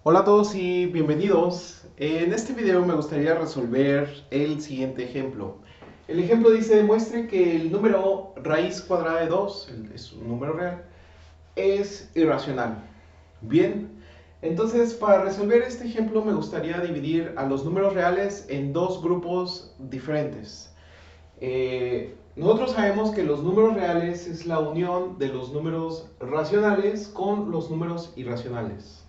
Hola a todos y bienvenidos. En este video me gustaría resolver el siguiente ejemplo. El ejemplo dice, demuestre que el número raíz cuadrada de 2, es un número real, es irracional. Bien, entonces para resolver este ejemplo me gustaría dividir a los números reales en dos grupos diferentes. Nosotros sabemos que los números reales es la unión de los números racionales con los números irracionales.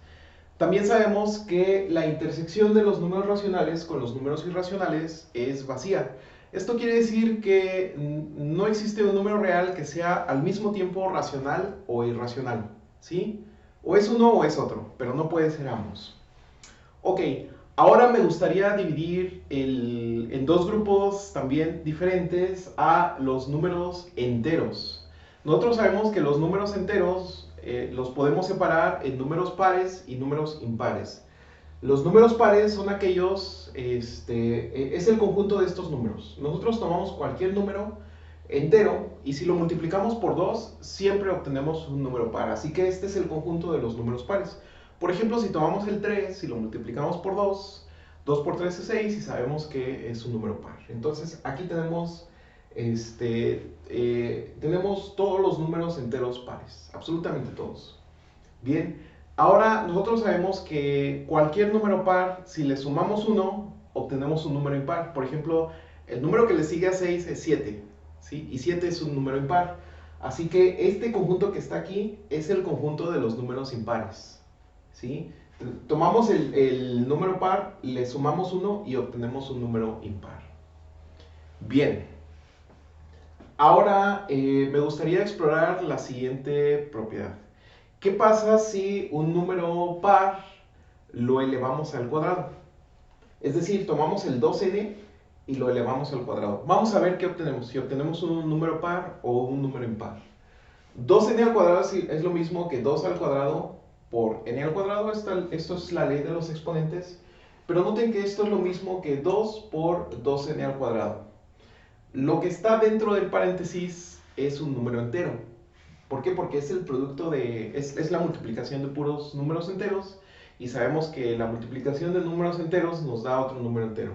También sabemos que la intersección de los números racionales con los números irracionales es vacía. Esto quiere decir que no existe un número real que sea al mismo tiempo racional o irracional, ¿sí? O es uno o es otro, pero no puede ser ambos. Ok, ahora me gustaría dividir en dos grupos también diferentes a los números enteros. Nosotros sabemos que los números enteros los podemos separar en números pares y números impares. Los números pares son aquellos, es el conjunto de estos números. Nosotros tomamos cualquier número entero y si lo multiplicamos por 2, siempre obtenemos un número par. Así que este es el conjunto de los números pares. Por ejemplo, si tomamos el 3, si lo multiplicamos por 2, 2 por 3 es 6 y sabemos que es un número par. Entonces aquí tenemos todos los números enteros pares, absolutamente todos. Bien, ahora nosotros sabemos que cualquier número par, si le sumamos 1, obtenemos un número impar. Por ejemplo, el número que le sigue a 6 es 7, ¿sí? Y 7 es un número impar. Así que este conjunto que está aquí es el conjunto de los números impares, ¿sí? Tomamos el número par, le sumamos 1 y obtenemos un número impar. Bien, ahora me gustaría explorar la siguiente propiedad. ¿Qué pasa si un número par lo elevamos al cuadrado? Es decir, tomamos el 2n y lo elevamos al cuadrado. Vamos a ver qué obtenemos, si obtenemos un número par o un número impar. 2n al cuadrado es lo mismo que 2 al cuadrado por n al cuadrado. Esto es la ley de los exponentes. Pero noten que esto es lo mismo que 2 por 2n al cuadrado. Lo que está dentro del paréntesis es un número entero. ¿Por qué? Porque es el producto es la multiplicación de puros números enteros y sabemos que la multiplicación de números enteros nos da otro número entero.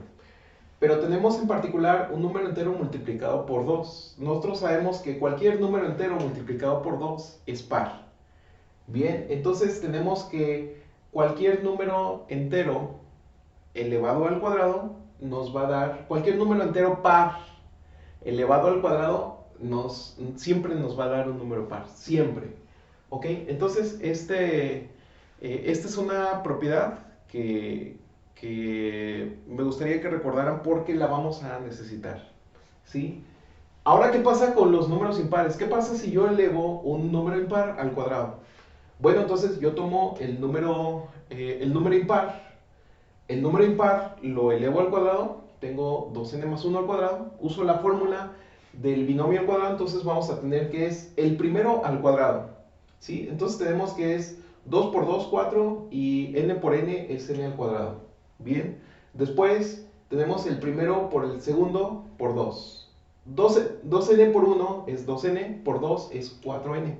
Pero tenemos en particular un número entero multiplicado por 2. Nosotros sabemos que cualquier número entero multiplicado por 2 es par. Bien, entonces tenemos que cualquier número entero elevado al cuadrado nos va a dar, cualquier número entero par elevado al cuadrado siempre nos va a dar un número par, siempre. ¿Ok? Entonces, esta es una propiedad que me gustaría que recordaran porque la vamos a necesitar. ¿Sí? Ahora, ¿qué pasa con los números impares? ¿Qué pasa si yo elevo un número impar al cuadrado? Bueno, entonces yo tomo el número impar. El número impar lo elevo al cuadrado, tengo 2n más 1 al cuadrado, uso la fórmula del binomio al cuadrado, entonces vamos a tener que es el primero al cuadrado, ¿sí? Entonces tenemos que es 2 por 2, 4 y n por n es n al cuadrado. Bien, después tenemos el primero por el segundo por 2. 2n por 1 es 2n, por 2 es 4n.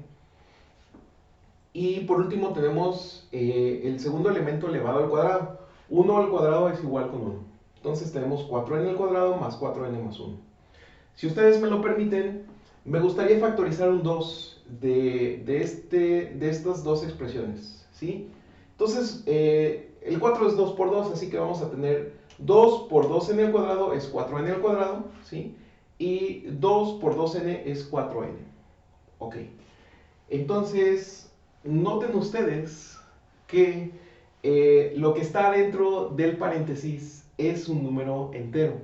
Y por último tenemos el segundo elemento elevado al cuadrado. 1 al cuadrado es igual con 1. Entonces tenemos 4n al cuadrado más 4n más 1. Si ustedes me lo permiten, me gustaría factorizar un 2 de estas dos expresiones, ¿sí? Entonces, el 4 es 2 por 2, así que vamos a tener 2 por 2n al cuadrado es 4n al cuadrado, ¿sí? Y 2 por 2n es 4n. Ok. Entonces, noten ustedes que lo que está dentro del paréntesis es un número entero.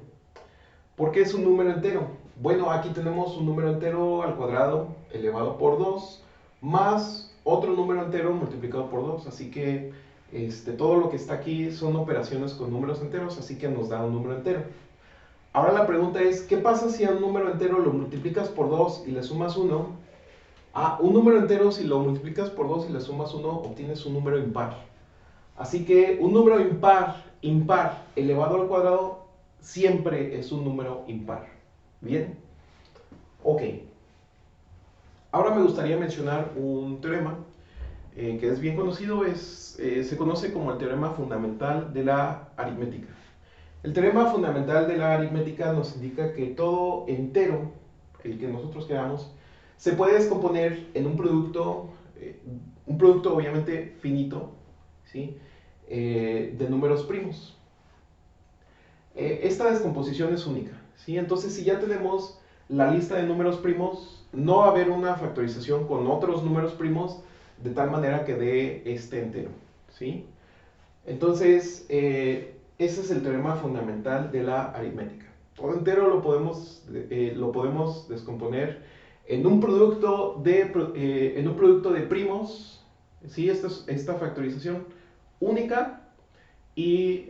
¿Por qué es un número entero? Bueno, aquí tenemos un número entero al cuadrado elevado por 2 más otro número entero multiplicado por 2. Así que todo lo que está aquí son operaciones con números enteros, así que nos da un número entero. Ahora la pregunta es, ¿qué pasa si a un número entero lo multiplicas por 2 y le sumas 1? Un número entero, si lo multiplicas por 2 y le sumas 1, obtienes un número impar. Así que un número impar elevado al cuadrado siempre es un número impar. Bien, ok. Ahora me gustaría mencionar un teorema. que es bien conocido, se conoce como el teorema fundamental de la aritmética. El teorema fundamental de la aritmética nos indica que todo entero, el que nosotros queramos, se puede descomponer en un producto obviamente finito, ¿sí? De números primos. Esta descomposición es única, ¿sí? Entonces, si ya tenemos la lista de números primos, no va a haber una factorización con otros números primos de tal manera que dé este entero, ¿sí? Entonces, ese es el teorema fundamental de la aritmética. Todo entero lo podemos descomponer en un producto de primos, ¿sí? Esta factorización única y,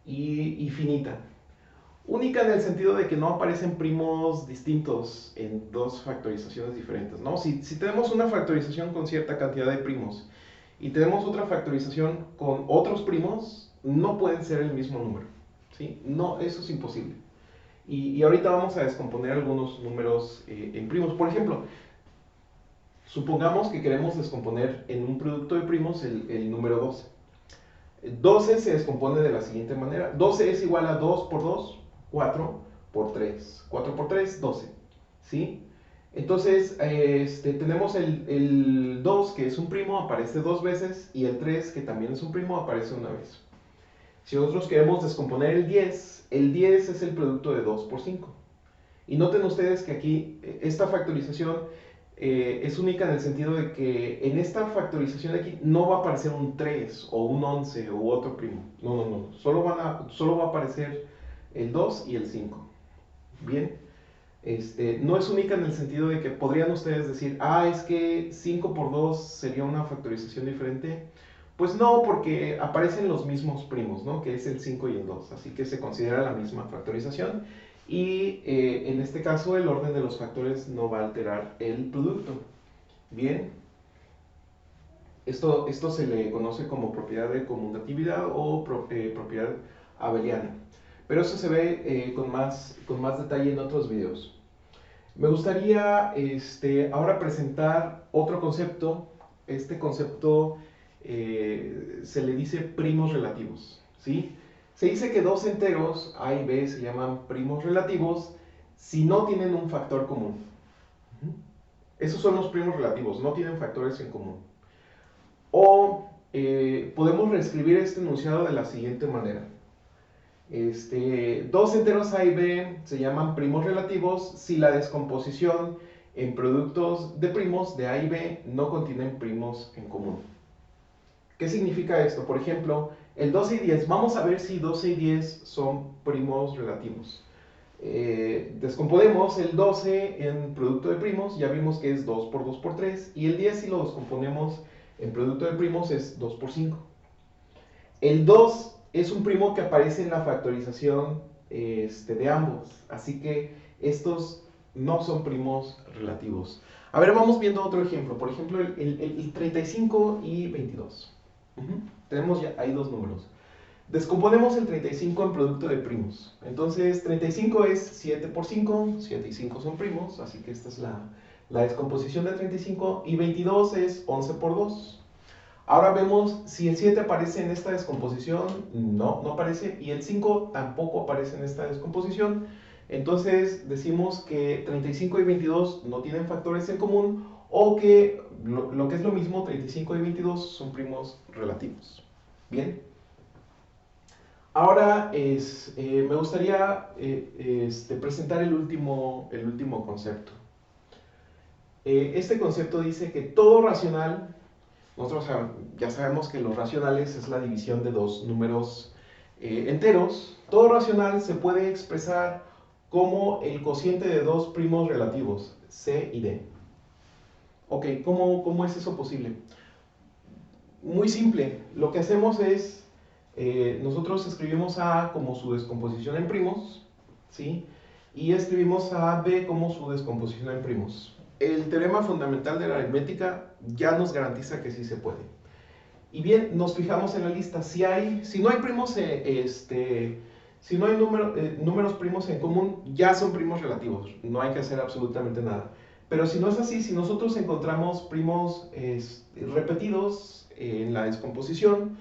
y finita. Única en el sentido de que no aparecen primos distintos en dos factorizaciones diferentes, ¿no? Si tenemos una factorización con cierta cantidad de primos y tenemos otra factorización con otros primos, no pueden ser el mismo número, ¿sí? No, eso es imposible. Y ahorita vamos a descomponer algunos números en primos. Por ejemplo, supongamos que queremos descomponer en un producto de primos el número 12. 12 se descompone de la siguiente manera. 12 es igual a 2 por 2, 4 por 3. 4 por 3, 12. ¿Sí? Entonces, tenemos el 2, que es un primo, aparece dos veces, y el 3, que también es un primo, aparece una vez. Si nosotros queremos descomponer el 10 es el producto de 2 por 5. Y noten ustedes que aquí esta factorización es única en el sentido de que en esta factorización de aquí no va a aparecer un 3 o un 11 u otro primo. No, no, no. Solo va a aparecer el 2 y el 5. Bien. No es única en el sentido de que podrían ustedes decir, es que 5 por 2 sería una factorización diferente. Pues no, porque aparecen los mismos primos, ¿no? Que es el 5 y el 2. Así que se considera la misma factorización. Y en este caso el orden de los factores no va a alterar el producto. Bien, esto se le conoce como propiedad de conmutatividad o propiedad abeliana. Pero eso se ve con más detalle en otros videos. Me gustaría ahora presentar otro concepto. Este concepto se le dice primos relativos, ¿sí? Se dice que dos enteros, A y B, se llaman primos relativos si no tienen un factor común. Esos son los primos relativos, no tienen factores en común. O podemos reescribir este enunciado de la siguiente manera. Dos enteros A y B se llaman primos relativos si la descomposición en productos de primos de A y B no contienen primos en común. ¿Qué significa esto? Por ejemplo, el 12 y 10. Vamos a ver si 12 y 10 son primos relativos. Descomponemos el 12 en producto de primos, ya vimos que es 2 por 2 por 3, y el 10 si lo descomponemos en producto de primos es 2 por 5. El 2 es un primo que aparece en la factorización de ambos, así que estos no son primos relativos. A ver, vamos viendo otro ejemplo. Por ejemplo, el 35 y 22. Tenemos ya ahí dos números. Descomponemos el 35 en producto de primos. Entonces, 35 es 7 por 5, 7 y 5 son primos, así que esta es la descomposición de 35. Y 22 es 11 por 2. Ahora vemos si el 7 aparece en esta descomposición. No aparece. Y el 5 tampoco aparece en esta descomposición. Entonces decimos que 35 y 22 no tienen factores en común, o que lo que es lo mismo, 35 y 22 son primos relativos. Bien. Ahora me gustaría presentar el último concepto. Este concepto dice que todo racional, nosotros ya sabemos que los racionales es la división de dos números enteros. Todo racional se puede expresar como el cociente de dos primos relativos, C y D. Ok, ¿cómo es eso posible? Muy simple. Lo que hacemos es, nosotros escribimos A como su descomposición en primos, ¿sí? Y escribimos a B como su descomposición en primos. El teorema fundamental de la aritmética ya nos garantiza que sí se puede. Y bien, nos fijamos en la lista. Si no hay primos, si no hay números primos en común, ya son primos relativos. No hay que hacer absolutamente nada. Pero si no es así, si nosotros encontramos primos repetidos en la descomposición,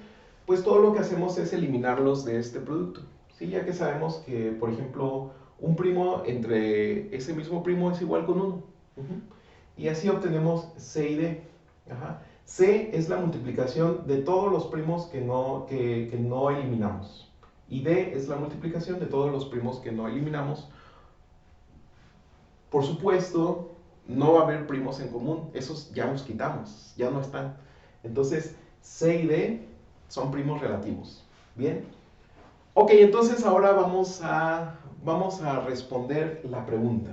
pues todo lo que hacemos es eliminarlos de este producto, ¿sí? Ya que sabemos que, por ejemplo, un primo entre ese mismo primo es igual con 1. Y así obtenemos C y D. Ajá. C es la multiplicación de todos los primos que no eliminamos. Y D es la multiplicación de todos los primos que no eliminamos. Por supuesto, no va a haber primos en común. Esos ya los quitamos, ya no están. Entonces, C y D son primos relativos. ¿Bien? Ok, entonces ahora vamos a responder la pregunta.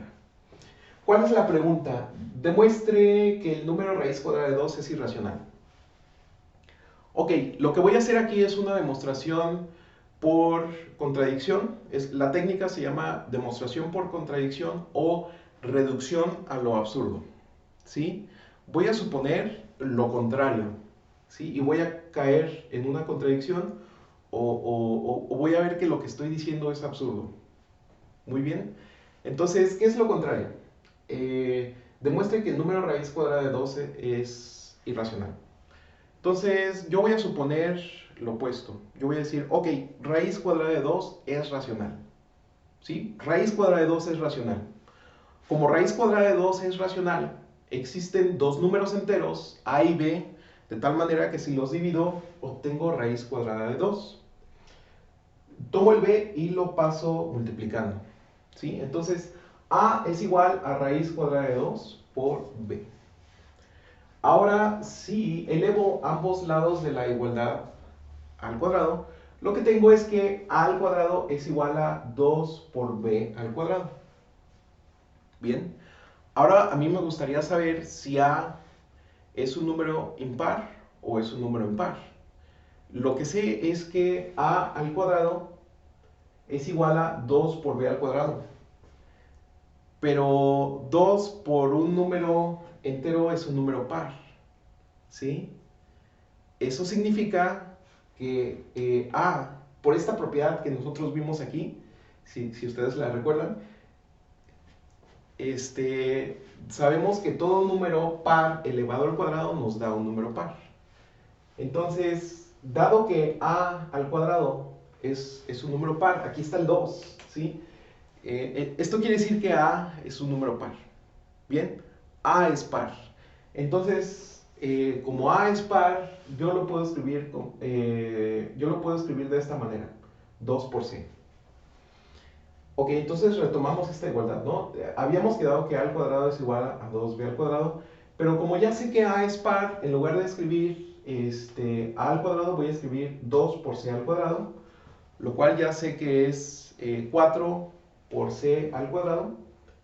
¿Cuál es la pregunta? Demuestre que el número raíz cuadrada de 2 es irracional. Ok, lo que voy a hacer aquí es una demostración por contradicción. La técnica se llama demostración por contradicción o reducción a lo absurdo. ¿Sí? Voy a suponer lo contrario. ¿Sí? Y voy a caer en una contradicción o voy a ver que lo que estoy diciendo es absurdo. Muy bien. Entonces, ¿qué es lo contrario? Demuestre que el número raíz cuadrada de 12 es irracional. Entonces, yo voy a suponer lo opuesto. Yo voy a decir, ok, raíz cuadrada de 2 es racional. ¿Sí? Raíz cuadrada de 2 es racional. Como raíz cuadrada de 2 es racional, existen dos números enteros, a y b, de tal manera que si los divido, obtengo raíz cuadrada de 2. Tomo el b y lo paso multiplicando. ¿Sí? Entonces, a es igual a raíz cuadrada de 2 por b. Ahora, si elevo ambos lados de la igualdad al cuadrado, lo que tengo es que a al cuadrado es igual a 2 por b al cuadrado. Bien, ahora a mí me gustaría saber si a es un número impar o es un número impar. Lo que sé es que a al cuadrado es igual a 2 por b al cuadrado. Pero 2 por un número entero es un número par. ¿Sí? Eso significa que A, por esta propiedad que nosotros vimos aquí, si ustedes la recuerdan, sabemos que todo número par elevado al cuadrado nos da un número par. Entonces, dado que A al cuadrado es un número par, aquí está el 2, ¿sí? Esto quiere decir que A es un número par. Bien, A es par. Entonces, como A es par, yo lo puedo escribir de esta manera, 2 por C. Ok, entonces retomamos esta igualdad, ¿no? Habíamos quedado que A al cuadrado es igual a 2B al cuadrado, pero como ya sé que A es par, en lugar de escribir A al cuadrado, voy a escribir 2 por C al cuadrado, lo cual ya sé que es 4 por C al cuadrado,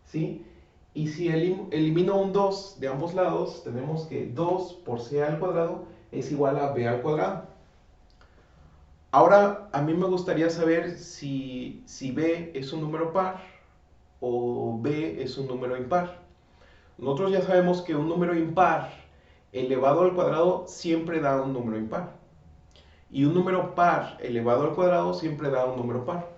¿sí? Y si elimino un 2 de ambos lados, tenemos que 2 por C al cuadrado es igual a B al cuadrado. Ahora, a mí me gustaría saber si B es un número par o B es un número impar. Nosotros ya sabemos que un número impar elevado al cuadrado siempre da un número impar. Y un número par elevado al cuadrado siempre da un número par.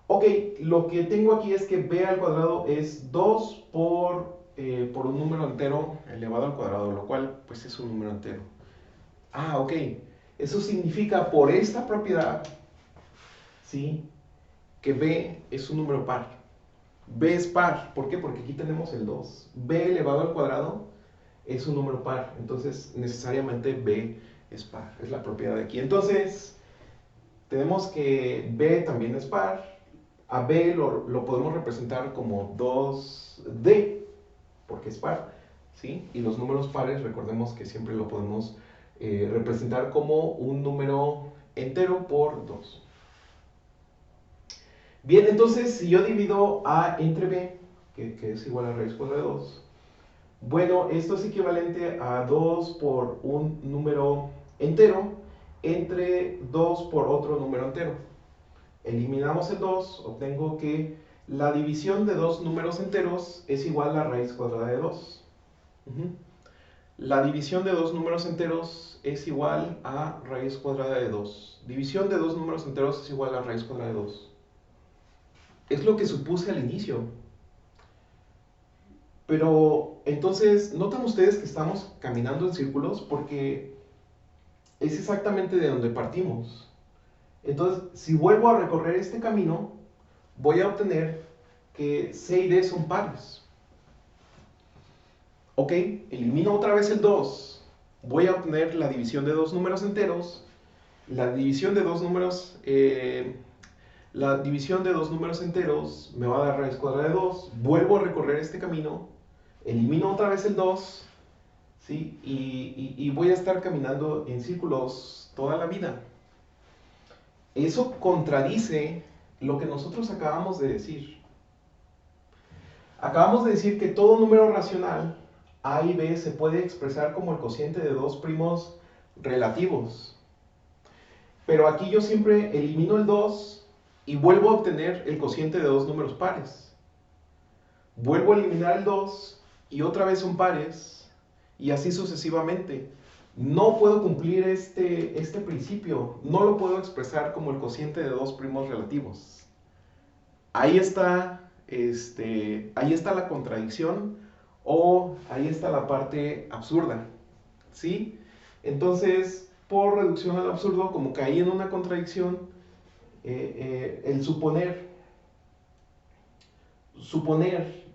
Ok, lo que tengo aquí es que b al cuadrado es 2 por un número entero elevado al cuadrado, lo cual pues es un número entero. Ah, ok. Eso significa por esta propiedad, ¿sí? Que b es un número par. B es par. ¿Por qué? Porque aquí tenemos el 2. B elevado al cuadrado es un número par. Entonces, necesariamente b es par. Es la propiedad de aquí. Entonces, tenemos que b también es par. A b lo podemos representar como 2d, porque es par, ¿sí? Y los números pares, recordemos que siempre lo podemos representar como un número entero por 2. Bien, entonces, si yo divido a entre b, que es igual a raíz cuadrada de 2, bueno, esto es equivalente a 2 por un número entero entre 2 por otro número entero. Eliminamos el 2, obtengo que la división de dos números enteros es igual a raíz cuadrada de 2. La división de dos números enteros es igual a raíz cuadrada de 2. División de dos números enteros es igual a raíz cuadrada de 2. Es lo que supuse al inicio. Pero entonces, ¿notan ustedes que estamos caminando en círculos? Porque es exactamente de donde partimos. Entonces, si vuelvo a recorrer este camino, voy a obtener que C y D son pares. Ok, elimino otra vez el 2. Voy a obtener la división de dos números enteros. La división de dos números, enteros me va a dar raíz cuadrada de 2. Vuelvo a recorrer este camino. Elimino otra vez el 2. ¿Sí? Y voy a estar caminando en círculos toda la vida. Eso contradice lo que nosotros acabamos de decir. Acabamos de decir que todo número racional, A y B, se puede expresar como el cociente de dos primos relativos. Pero aquí yo siempre elimino el 2 y vuelvo a obtener el cociente de dos números pares. Vuelvo a eliminar el 2 y otra vez son pares, y así sucesivamente. No puedo cumplir este principio, no lo puedo expresar como el cociente de dos primos relativos. Ahí está, ahí está la contradicción, o ahí está la parte absurda, ¿sí? Entonces, por reducción al absurdo, como caí en una contradicción, el suponer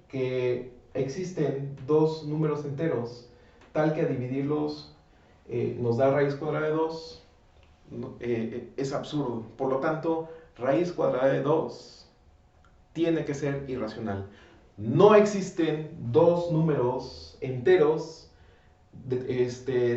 que existen dos números enteros, tal que a dividirlos nos da raíz cuadrada de 2, es absurdo. Por lo tanto, raíz cuadrada de 2 tiene que ser irracional. No existen dos números enteros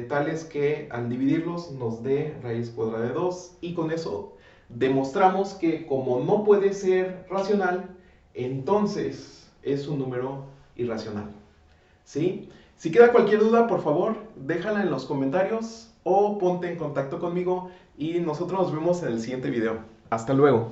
tales que al dividirlos nos dé raíz cuadrada de 2, y con eso demostramos que como no puede ser racional, entonces es un número irracional. ¿Sí? Si queda cualquier duda, por favor, déjala en los comentarios o ponte en contacto conmigo y nosotros nos vemos en el siguiente video. Hasta luego.